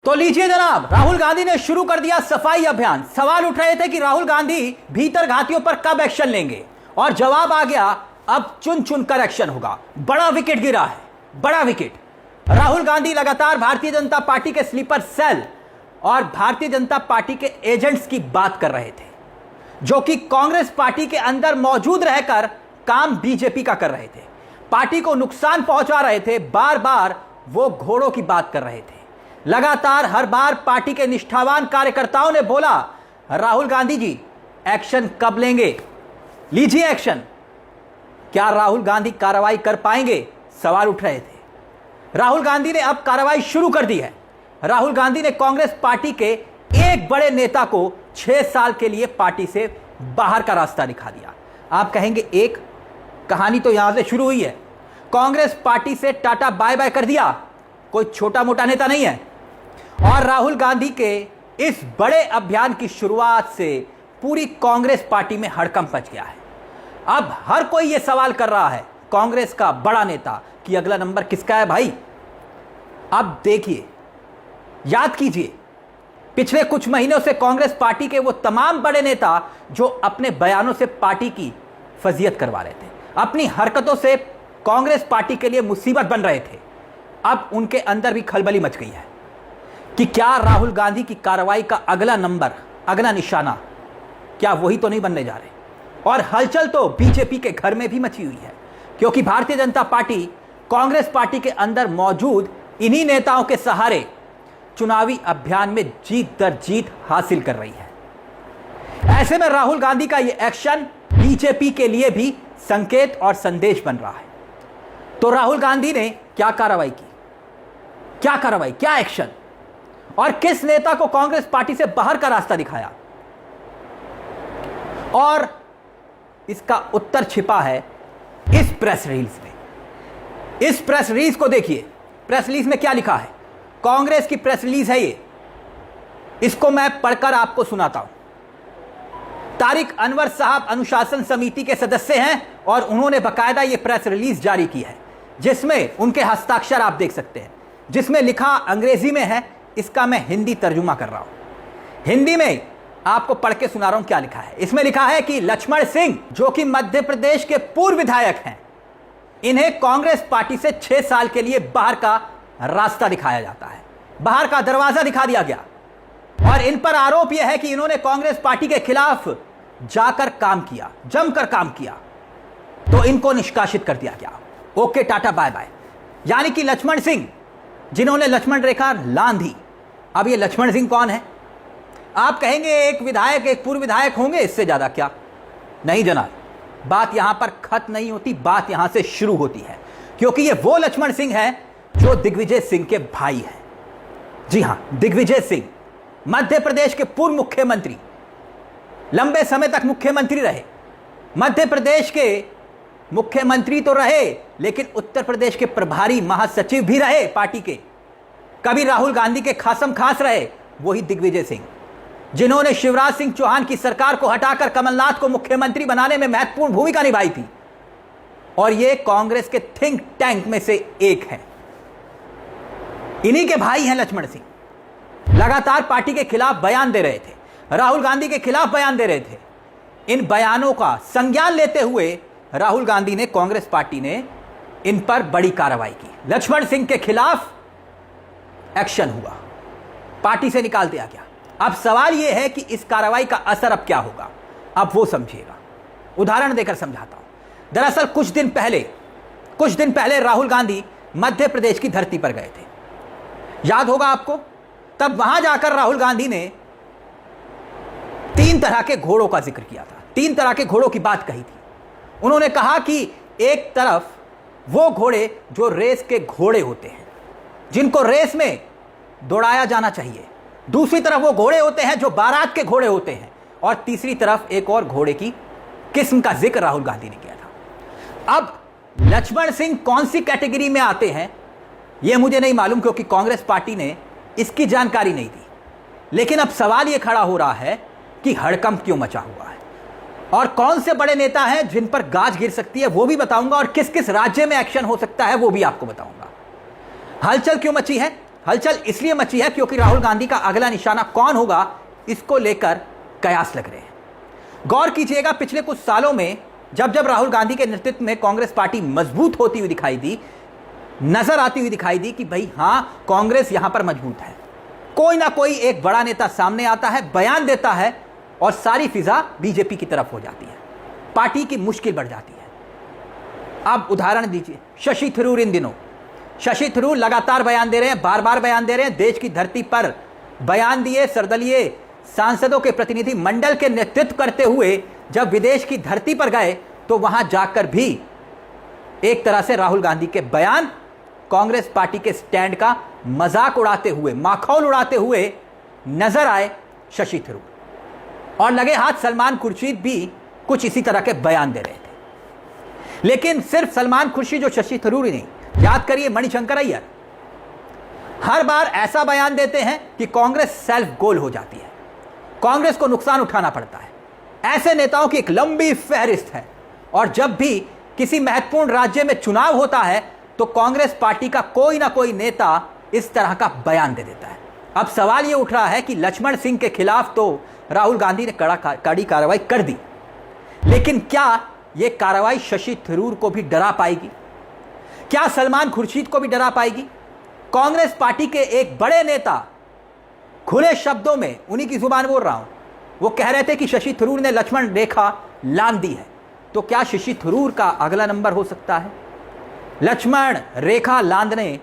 तो लीजिए जनाब, राहुल गांधी ने शुरू कर दिया सफाई अभियान। सवाल उठ रहे थे कि राहुल गांधी भीतर घातियों पर कब एक्शन लेंगे, और जवाब आ गया, अब चुन चुनकर एक्शन होगा। बड़ा विकेट गिरा है, बड़ा विकेट। राहुल गांधी लगातार भारतीय जनता पार्टी के स्लीपर सेल और भारतीय जनता पार्टी के एजेंट्स की बात कर रहे थे, जो कि कांग्रेस पार्टी के अंदर मौजूद रहकर काम बीजेपी का कर रहे थे, पार्टी को नुकसान पहुंचा रहे थे। बार बार वो घोड़ों की बात कर रहे थे। लगातार हर बार पार्टी के निष्ठावान कार्यकर्ताओं ने बोला, राहुल गांधी जी एक्शन कब लेंगे, लीजिए एक्शन। क्या राहुल गांधी कार्रवाई कर पाएंगे, सवाल उठ रहे थे। राहुल गांधी ने अब कार्रवाई शुरू कर दी है। राहुल गांधी ने कांग्रेस पार्टी के एक बड़े नेता को 6 साल के लिए पार्टी से बाहर का रास्ता दिखा दिया। आप कहेंगे एक कहानी तो यहां से शुरू हुई है। कांग्रेस पार्टी से टाटा बाय बाय कर दिया, कोई छोटा मोटा नेता नहीं है। और राहुल गांधी के इस बड़े अभियान की शुरुआत से पूरी कांग्रेस पार्टी में हड़कंप मच गया है। अब हर कोई यह सवाल कर रहा है, कांग्रेस का बड़ा नेता, कि अगला नंबर किसका है भाई। अब देखिए, याद कीजिए, पिछले कुछ महीनों से कांग्रेस पार्टी के वो तमाम बड़े नेता जो अपने बयानों से पार्टी की फजीयत करवा रहे थे, अपनी हरकतों से कांग्रेस पार्टी के लिए मुसीबत बन रहे थे, अब उनके अंदर भी खलबली मच गई है कि क्या राहुल गांधी की कार्रवाई का अगला नंबर, अगला निशाना क्या वही तो नहीं बनने जा रहे। और हलचल तो बीजेपी के घर में भी मची हुई है, क्योंकि भारतीय जनता पार्टी कांग्रेस पार्टी के अंदर मौजूद इन्हीं नेताओं के सहारे चुनावी अभियान में जीत दर जीत हासिल कर रही है। ऐसे में राहुल गांधी का यह एक्शन बीजेपी के लिए भी संकेत और संदेश बन रहा है। तो राहुल गांधी ने क्या कार्रवाई की, क्या कार्रवाई, क्या एक्शन, और किस नेता को कांग्रेस पार्टी से बाहर का रास्ता दिखाया, और इसका उत्तर छिपा है इस प्रेस रिलीज में। इस प्रेस रिलीज को देखिए। प्रेस रिलीज में क्या लिखा है, कांग्रेस की प्रेस रिलीज है ये, इसको मैं पढ़कर आपको सुनाता हूं। तारिक अनवर साहब अनुशासन समिति के सदस्य हैं और उन्होंने बकायदा ये प्रेस रिलीज जारी की है, जिसमें उनके हस्ताक्षर आप देख सकते हैं, जिसमें लिखा अंग्रेजी में है, इसका मैं हिंदी तर्जुमा कर रहा हूं। हिंदी में आपको पढ़ के सुना रहा हूं क्या लिखा है। इसमें लिखा है कि लक्ष्मण सिंह, जो कि मध्य प्रदेश के पूर्व विधायक हैं, इन्हें कांग्रेस पार्टी से 6 साल के लिए बाहर का रास्ता दिखाया जाता है, बाहर का दरवाजा दिखा दिया गया। और इन पर आरोप यह है कि इन्होंने कांग्रेस पार्टी के खिलाफ जाकर काम किया, जमकर काम किया, तो इनको निष्कासित कर दिया गया। Okay, tata bye bye. यानी कि लक्ष्मण सिंह, जिन्होंने लक्ष्मण रेखा लांघी, अब ये लक्ष्मण सिंह कौन है। आप कहेंगे एक विधायक, एक पूर्व विधायक होंगे, इससे ज्यादा क्या। नहीं जनाब, बात यहां पर खत्म नहीं होती, बात यहां से शुरू होती है, क्योंकि ये वो लक्ष्मण सिंह है जो दिग्विजय सिंह के भाई हैं। जी हां, दिग्विजय सिंह मध्य प्रदेश के पूर्व मुख्यमंत्री, लंबे समय तक मुख्यमंत्री रहे। मध्य प्रदेश के मुख्यमंत्री तो रहे, लेकिन उत्तर प्रदेश के प्रभारी महासचिव भी रहे पार्टी के। कभी राहुल गांधी के खासम खास रहे, वही दिग्विजय सिंह, जिन्होंने शिवराज सिंह चौहान की सरकार को हटाकर कमलनाथ को मुख्यमंत्री बनाने में महत्वपूर्ण भूमिका निभाई थी। और ये कांग्रेस के थिंक टैंक में से एक है। इन्हीं के भाई हैं लक्ष्मण सिंह। लगातार पार्टी के खिलाफ बयान दे रहे थे, राहुल गांधी के खिलाफ बयान दे रहे थे। इन बयानों का संज्ञान लेते हुए राहुल गांधी ने, कांग्रेस पार्टी ने इन पर बड़ी कार्रवाई की। लक्ष्मण सिंह के खिलाफ एक्शन हुआ, पार्टी से निकाल दिया गया। अब सवाल यह है कि इस कार्रवाई का असर अब क्या होगा, अब वो समझिएगा। उदाहरण देकर समझाता हूं। दरअसल कुछ दिन पहले राहुल गांधी मध्य प्रदेश की धरती पर गए थे, याद होगा आपको। तब वहां जाकर राहुल गांधी ने 3 तरह के घोड़ों का जिक्र किया था, 3 तरह के घोड़ों की बात कही थी। उन्होंने कहा कि एक तरफ वो घोड़े जो रेस के घोड़े होते हैं, जिनको रेस में दौड़ाया जाना चाहिए, दूसरी तरफ वो घोड़े होते हैं जो बारात के घोड़े होते हैं, और तीसरी तरफ एक और घोड़े की किस्म का जिक्र राहुल गांधी ने किया था। अब लक्ष्मण सिंह कौन सी कैटेगरी में आते हैं यह मुझे नहीं मालूम, क्योंकि कांग्रेस पार्टी ने इसकी जानकारी नहीं दी। लेकिन अब सवाल यह खड़ा हो रहा है कि हड़कंप क्यों मचा हुआ है, और कौन से बड़े नेता हैं जिन पर गाज गिर सकती है वो भी बताऊंगा, और किस किस राज्य में एक्शन हो सकता है वो भी आपको बताऊंगा। हलचल क्यों मची है, हलचल इसलिए मची है क्योंकि राहुल गांधी का अगला निशाना कौन होगा, इसको लेकर कयास लग रहे हैं। गौर कीजिएगा, पिछले कुछ सालों में जब जब राहुल गांधी के नेतृत्व में कांग्रेस पार्टी मजबूत होती हुई दिखाई दी, नजर आती हुई दिखाई दी कि भाई हां, कांग्रेस यहां पर मजबूत है, कोई ना कोई एक बड़ा नेता सामने आता है, बयान देता है और सारी फिजा बीजेपी की तरफ हो जाती है, पार्टी की मुश्किल बढ़ जाती है। अब उदाहरण दीजिए, शशि थरूर। इन दिनों शशि थरूर लगातार बयान दे रहे हैं, बार बार बयान दे रहे हैं, देश की धरती पर बयान दिए, सर्वदलीय सांसदों के प्रतिनिधि मंडल के नेतृत्व करते हुए जब विदेश की धरती पर गए तो वहां जाकर भी एक तरह से राहुल गांधी के बयान, कांग्रेस पार्टी के स्टैंड का मजाक उड़ाते हुए, माखौल उड़ाते हुए नजर आए शशि थरूर। और लगे हाथ सलमान खुर्शीद भी कुछ इसी तरह के बयान दे रहे थे। लेकिन सिर्फ सलमान खुर्शीद जो शशि थरूर ही नहीं, याद करिए मणिशंकर अय्यर हर बार ऐसा बयान देते हैं कि कांग्रेस सेल्फ गोल हो जाती है, कांग्रेस को नुकसान उठाना पड़ता है। ऐसे नेताओं की एक लंबी फहरिस्त है और जब भी किसी महत्वपूर्ण राज्य में चुनाव होता है तो कांग्रेस पार्टी का कोई ना कोई नेता इस तरह का बयान दे देता है। अब सवाल यह उठ रहा है कि लक्ष्मण सिंह के खिलाफ तो राहुल गांधी ने कड़ी कार्रवाई कर दी, लेकिन क्या यह कार्रवाई शशि थरूर को भी डरा पाएगी? क्या सलमान खुर्शीद को भी डरा पाएगी? कांग्रेस पार्टी के एक बड़े नेता खुले शब्दों में, उन्हीं की जुबान बोल रहा हूं, वो कह रहे थे कि शशि थरूर ने लक्ष्मण रेखा लांघ दी है। तो क्या शशि थरूर का अगला नंबर हो सकता है? लक्ष्मण रेखा लांघने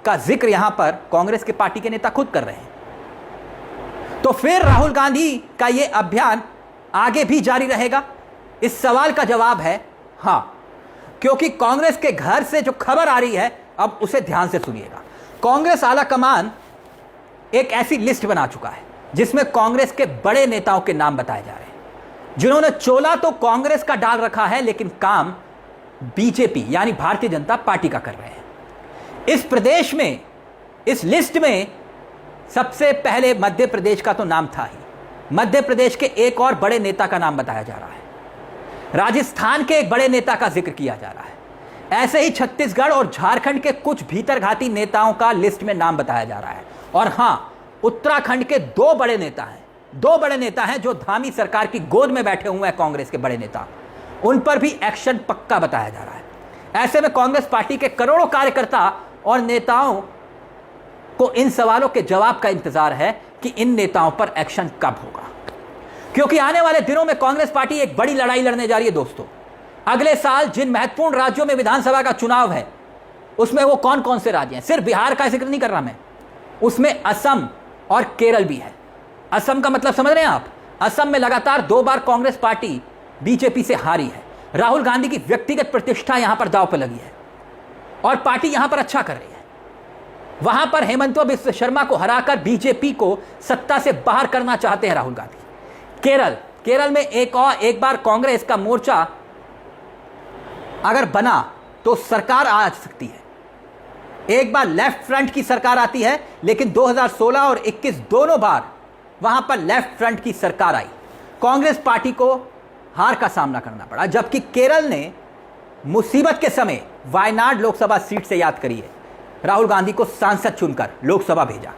का जिक्र यहां पर कांग्रेस के पार्टी के नेता खुद कर रहे हैं। तो फिर राहुल गांधी का यह अभियान आगे भी जारी रहेगा? इस सवाल का जवाब है हां, क्योंकि कांग्रेस के घर से जो खबर आ रही है, अब उसे ध्यान से सुनिएगा। कांग्रेस आला कमान एक ऐसी लिस्ट बना चुका है जिसमें कांग्रेस के बड़े नेताओं के नाम बताए जा रहे हैं, जिन्होंने चोला तो कांग्रेस का डाल रखा है लेकिन काम बीजेपी यानी भारतीय जनता पार्टी का कर रहे हैं। इस प्रदेश में, इस लिस्ट में सबसे पहले मध्य प्रदेश का तो नाम था ही। मध्य प्रदेश के एक और बड़े नेता का नाम बताया जा रहा है, राजस्थान के एक बड़े नेता का जिक्र किया जा रहा है। ऐसे ही छत्तीसगढ़ और झारखंड के कुछ भीतरघाती नेताओं का लिस्ट में नाम बताया जा रहा है। और हां, उत्तराखंड के दो बड़े नेता हैं जो धामी सरकार की गोद में बैठे हुए हैं, कांग्रेस के बड़े नेता, उन पर भी एक्शन पक्का बताया जा रहा है। ऐसे में कांग्रेस पार्टी के करोड़ों कार्यकर्ता और नेताओं को इन सवालों के जवाब का इंतजार है कि इन नेताओं पर एक्शन कब होगा, क्योंकि आने वाले दिनों में कांग्रेस पार्टी एक बड़ी लड़ाई लड़ने जा रही है दोस्तों। अगले साल जिन महत्वपूर्ण राज्यों में विधानसभा का चुनाव है, उसमें वो कौन कौन से राज्य हैं, सिर्फ बिहार का जिक्र नहीं कर रहा मैं, उसमें असम और केरल भी है। असम का मतलब समझ रहे हैं आप? असम में लगातार 2 बार कांग्रेस पार्टी बीजेपी से हारी है। राहुल गांधी की व्यक्तिगत प्रतिष्ठा यहां पर दांव पर लगी है और पार्टी यहां पर अच्छा कर रही है। वहां पर हेमंत बिस्व शर्मा को हराकर बीजेपी को सत्ता से बाहर करना चाहते हैं राहुल गांधी। केरल में एक बार कांग्रेस का मोर्चा अगर बना तो सरकार आ सकती है। एक बार लेफ्ट फ्रंट की सरकार आती है, लेकिन 2016 और 21 दोनों बार वहां पर लेफ्ट फ्रंट की सरकार आई, कांग्रेस पार्टी को हार का सामना करना पड़ा। जबकि केरल ने मुसीबत के समय वायनाड लोकसभा सीट से, याद करिए, राहुल गांधी को सांसद चुनकर लोकसभा भेजा।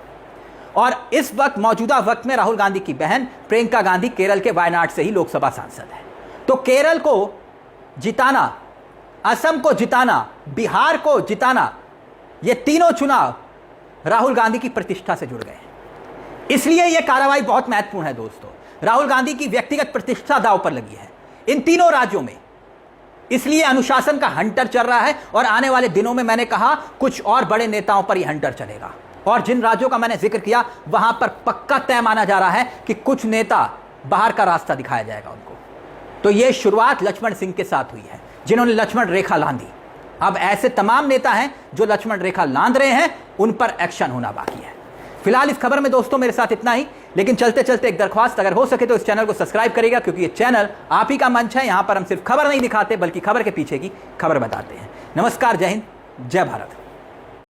और इस वक्त, मौजूदा वक्त में राहुल गांधी की बहन प्रियंका गांधी केरल के वायनाड से ही लोकसभा सांसद है। तो केरल को जिताना, असम को जिताना, बिहार को जिताना, ये तीनों चुनाव राहुल गांधी की प्रतिष्ठा से जुड़ गए हैं। इसलिए यह कार्रवाई बहुत महत्वपूर्ण है दोस्तों। राहुल गांधी की व्यक्तिगत प्रतिष्ठा दांव पर लगी है इन तीनों राज्यों में, इसलिए अनुशासन का हंटर चल रहा है। और आने वाले दिनों में, मैंने कहा, कुछ और बड़े नेताओं पर यह हंटर चलेगा। और जिन राज्यों का मैंने जिक्र किया, वहां पर पक्का तय माना जा रहा है कि कुछ नेता बाहर का रास्ता दिखाया जाएगा उनको। तो यह शुरुआत लक्ष्मण सिंह के साथ हुई है, जिन्होंने लक्ष्मण रेखा लांघी। अब ऐसे तमाम नेता हैं जो लक्ष्मण रेखा लांघ रहे हैं, उन पर एक्शन होना बाकी है। फिलहाल इस खबर में दोस्तों मेरे साथ इतना ही, लेकिन चलते चलते एक दरख्वास्त, अगर हो सके तो इस चैनल को सब्सक्राइब करिएगा, क्योंकि ये चैनल आप ही का मंच है। यहां पर हम सिर्फ खबर नहीं दिखाते, बल्कि खबर के पीछे की खबर बताते हैं। नमस्कार, जय हिंद, जय भारत।